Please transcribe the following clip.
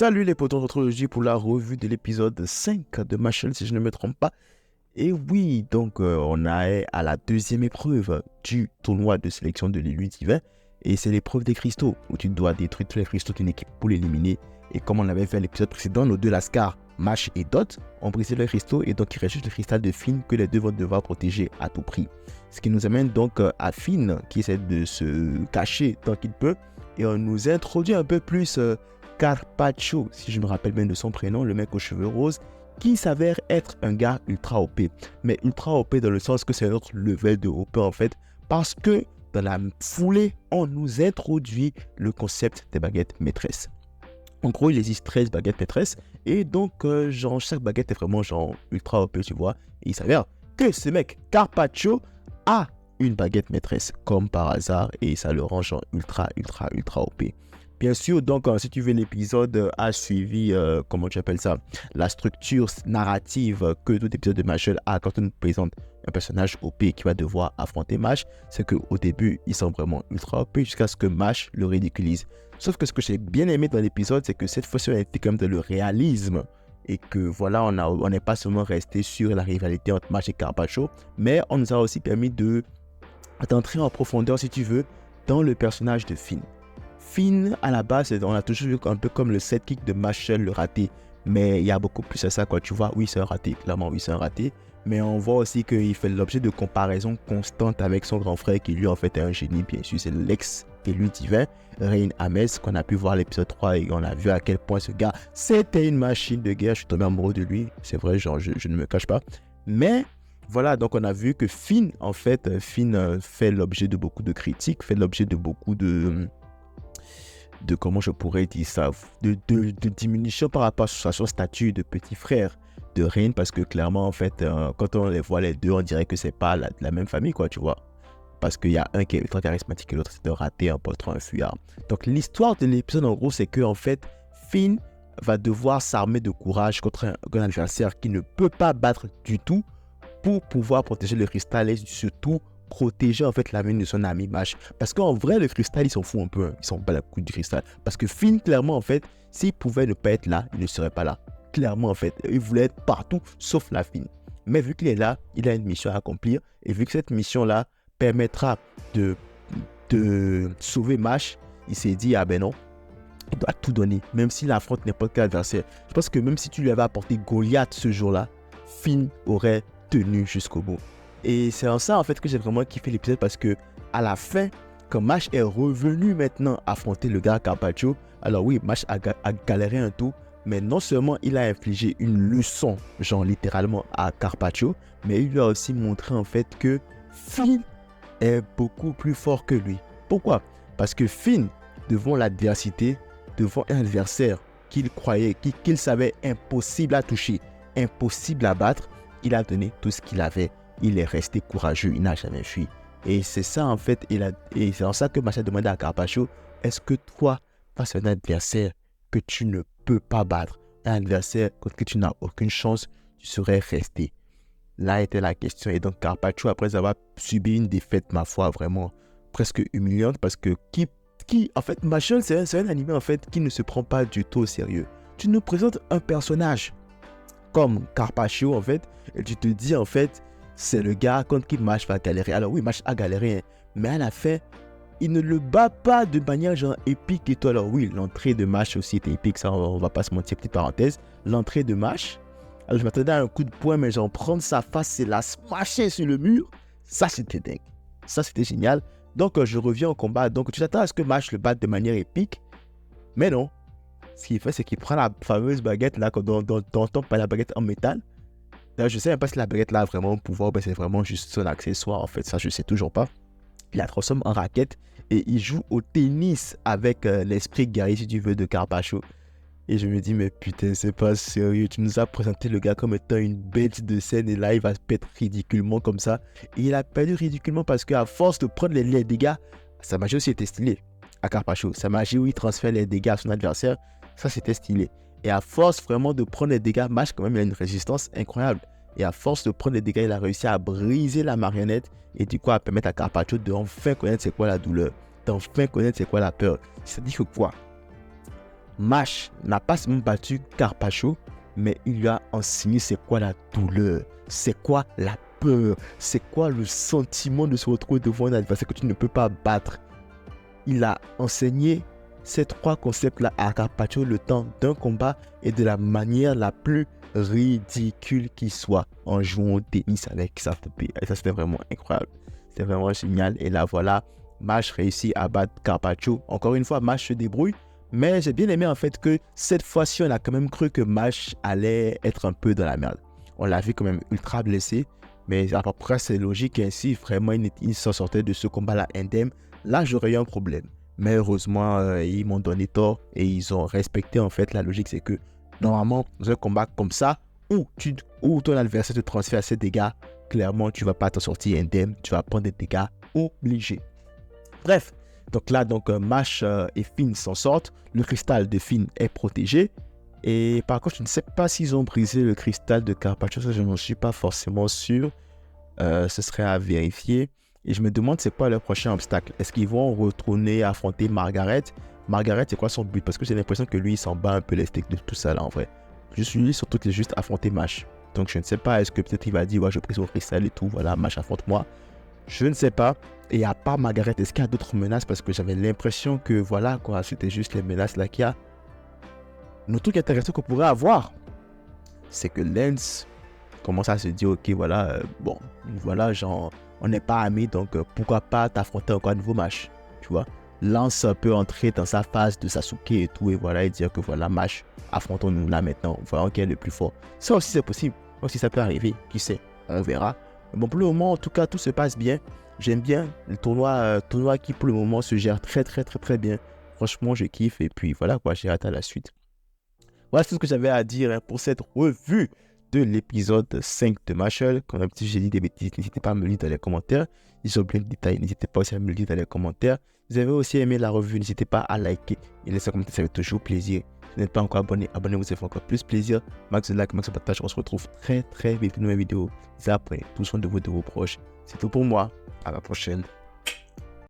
Salut les potos, on se retrouve aujourd'hui pour la revue de l'épisode 5 de Machel, si je ne me trompe pas. Et oui, donc on est à la deuxième épreuve du tournoi de sélection de l'élu divin. Et c'est l'épreuve des cristaux, où tu dois détruire tous les cristaux d'une équipe pour l'éliminer. Et comme on l'avait fait à l'épisode précédent, nos deux Lascar, Mash et Dot, ont brisé les cristaux. Et donc il reste juste le cristal de Finn que les deux vont devoir protéger à tout prix. Ce qui nous amène donc à Finn, qui essaie de se cacher tant qu'il peut. Et on nous introduit un peu plus Carpaccio, si je me rappelle bien de son prénom, le mec aux cheveux roses, qui s'avère être un gars ultra OP. Mais ultra OP dans le sens que c'est notre level de OP en fait, parce que dans la foulée, on nous introduit le concept des baguettes maîtresses. En gros, il existe 13 baguettes maîtresses, et donc, genre, chaque baguette est vraiment genre ultra OP, tu vois. Et il s'avère que ce mec, Carpaccio, a une baguette maîtresse, comme par hasard, et ça le rend genre ultra OP. Bien sûr, donc, si tu veux, l'épisode a suivi, comment tu appelles ça, la structure narrative que tout épisode de Machel a quand on nous présente un personnage OP qui va devoir affronter Mash. C'est qu'au début, ils sont vraiment ultra OP jusqu'à ce que Mash le ridiculise. Sauf que ce que j'ai bien aimé dans l'épisode, c'est que cette fois-ci, on a été quand même dans le réalisme. Et que voilà, on n'est pas seulement resté sur la rivalité entre Mash et Carpaccio, mais on nous a aussi permis d'entrer en profondeur, si tu veux, dans le personnage de Finn. Finn, à la base, on a toujours vu un peu comme le sidekick de Machel, le raté. Mais il y a beaucoup plus à ça, quoi. Tu vois, oui, c'est un raté. Clairement, oui, c'est un raté. Mais on voit aussi qu'il fait l'objet de comparaisons constantes avec son grand frère, qui lui, en fait, est un génie. Bien sûr, c'est l'ex-élu divin, Reyn Ames, qu'on a pu voir à l'épisode 3. Et on a vu à quel point ce gars, c'était une machine de guerre. Je suis tombé amoureux de lui. C'est vrai, genre, je ne me cache pas. Mais voilà, donc on a vu que Finn, en fait, fait l'objet de beaucoup de critiques, fait l'objet de beaucoup de comment je pourrais dire ça, de diminution par rapport à son statut de petit frère de Reyn, parce que clairement, en fait, quand on les voit les deux, on dirait que c'est pas la même famille, quoi, tu vois. Parce qu'il y a un qui est ultra charismatique et l'autre c'est un raté, un poltron, un fuyard. Donc l'histoire de l'épisode, en gros, c'est que, en fait, Finn va devoir s'armer de courage contre un adversaire qui ne peut pas battre du tout pour pouvoir protéger le cristal et surtout protéger en fait la mine de son ami Mash. Parce qu'en vrai, le cristal, ils s'en foutent un peu. Hein. Ils s'en battent la couille du cristal. Parce que Finn, clairement, en fait, s'il pouvait ne pas être là, il ne serait pas là. Clairement, en fait, il voulait être partout, sauf la Finn. Mais vu qu'il est là, il a une mission à accomplir. Et vu que cette mission-là permettra de sauver Mash, il s'est dit, ah ben non, il doit tout donner. Même s'il affronte n'importe quel adversaire. Je pense que même si tu lui avais apporté Goliath ce jour-là, Finn aurait tenu jusqu'au bout. Et c'est en ça en fait que j'ai vraiment kiffé l'épisode parce que à la fin, quand Mash est revenu maintenant affronter le gars Carpaccio, alors oui, Mash a galéré un tout, mais non seulement il a infligé une leçon, genre littéralement à Carpaccio, mais il lui a aussi montré en fait que Finn est beaucoup plus fort que lui. Pourquoi? Parce que Finn, devant l'adversité, devant un adversaire qu'il croyait, qu'il savait impossible à toucher, impossible à battre, il a donné tout ce qu'il avait. Il est resté courageux, il n'a jamais fui. Et c'est ça en fait, et c'est en ça que Macha demandait à Carpaccio, est-ce que toi, face à un adversaire que tu ne peux pas battre, un adversaire contre qui tu n'as aucune chance, tu serais resté? Là était la question. Et donc Carpaccio, après avoir subi une défaite, ma foi, vraiment presque humiliante, parce que en fait, Machel, c'est un animé en fait qui ne se prend pas du tout au sérieux. Tu nous présentes un personnage comme Carpaccio en fait, et tu te dis en fait, c'est le gars contre qui Mash va galérer. Alors oui, Mash a galéré, hein, mais à la fin, il ne le bat pas de manière genre épique et tout. Alors oui, l'entrée de Mash aussi était épique, ça on va pas se mentir, petite parenthèse. L'entrée de Mash, alors je m'attendais à un coup de poing, mais genre prendre sa face et la smasher sur le mur, ça c'était dingue. Ça c'était génial. Donc je reviens au combat, donc tu t'attends à ce que Mash le batte de manière épique, mais non. Ce qu'il fait, c'est qu'il prend la fameuse baguette là, dont on parle, la baguette en métal. D'ailleurs, je ne sais même pas si la baguette là a vraiment un pouvoir, mais c'est vraiment juste son accessoire en fait, ça je sais toujours pas. Il la transforme en raquette et il joue au tennis avec l'esprit guerrier, si tu veux, de Carpaccio. Et je me dis, mais putain, c'est pas sérieux, tu nous as présenté le gars comme étant une bête de scène et là il va se perdre ridiculement comme ça. Et il a perdu ridiculement parce qu'à force de prendre les dégâts, sa magie aussi était stylée à Carpaccio. Sa magie où il transfère les dégâts à son adversaire, ça c'était stylé. Et à force vraiment de prendre les dégâts, Mash quand même il a une résistance incroyable. Et à force de prendre les dégâts, il a réussi à briser la marionnette et du coup à permettre à Carpaccio de enfin connaître c'est quoi la douleur, d'enfin connaître c'est quoi la peur. C'est-à-dire que quoi? Mash n'a pas seulement battu Carpaccio, mais il lui a enseigné c'est quoi la douleur, c'est quoi la peur, c'est quoi le sentiment de se retrouver devant un adversaire que tu ne peux pas battre. Il a enseigné ces 3 concepts-là à Carpaccio le temps d'un combat et de la manière la plus ridicule qui soit en jouant au tennis avec sa poupée. Et ça, c'était vraiment incroyable. C'était vraiment génial. Et là, voilà, Mash réussit à battre Carpaccio. Encore une fois, Mash se débrouille. Mais j'ai bien aimé en fait que cette fois-ci, on a quand même cru que Mash allait être un peu dans la merde. On l'a vu quand même ultra blessé. Mais à peu près, c'est logique. Ainsi, vraiment, il s'en sortait de ce combat-là indemne. Là, j'aurais eu un problème. Mais heureusement, ils m'ont donné tort et ils ont respecté en fait la logique. C'est que normalement, dans un combat comme ça, où ton adversaire te transfère ses dégâts, clairement, tu ne vas pas t'en sortir indemne. Tu vas prendre des dégâts obligés. Bref, donc là, Mash et Finn s'en sortent. Le cristal de Finn est protégé. Et par contre, je ne sais pas s'ils ont brisé le cristal de Carpaccio. Ça, je n'en suis pas forcément sûr. Ce serait à vérifier. Et je me demande c'est quoi leur prochain obstacle. Est-ce qu'ils vont retourner affronter Margaret? Margaret, c'est quoi son but? Parce que j'ai l'impression que lui, il s'en bat un peu les steaks de tout ça là en vrai. Je suis surtout qu'il est juste affronter Mash. Donc je ne sais pas, est-ce que peut-être il va dire ouais, je prise au cristal et tout, voilà, Mash affronte-moi. Je ne sais pas. Et à part Margaret, est-ce qu'il y a d'autres menaces? Parce que j'avais l'impression que voilà quoi, c'était juste les menaces là qu'il y a. Le truc intéressant qu'on pourrait avoir, c'est que Lance commence à se dire ok voilà, bon, voilà, genre, on n'est pas amis, donc pourquoi pas t'affronter encore un nouveau match, tu vois. Lance peut entrer dans sa phase de Sasuke et tout, et voilà, et dire que voilà, match, affrontons-nous là maintenant, voyons qui est le plus fort. Ça aussi c'est possible, ça aussi ça peut arriver, qui sait, on verra. Mais bon, pour le moment, en tout cas, tout se passe bien. J'aime bien le tournoi qui pour le moment se gère très bien. Franchement, je kiffe, et puis voilà quoi, j'ai hâte à la suite. Voilà tout ce que j'avais à dire pour cette revue de l'épisode 5 de Mashle. Comme d'habitude, j'ai dit des bêtises, n'hésitez pas à me le dire dans les commentaires. Si j'ai oublié de détails, n'hésitez pas aussi à me le dire dans les commentaires. Si vous avez aussi aimé la revue, n'hésitez pas à liker et laisser un commentaire, ça fait toujours plaisir. Si vous n'êtes pas encore abonné, abonnez-vous, ça fait encore plus plaisir. Max de like, max de partage, on se retrouve très vite dans une nouvelle vidéo. C'est après, tout soin de vous et de vos proches. C'est tout pour moi, à la prochaine.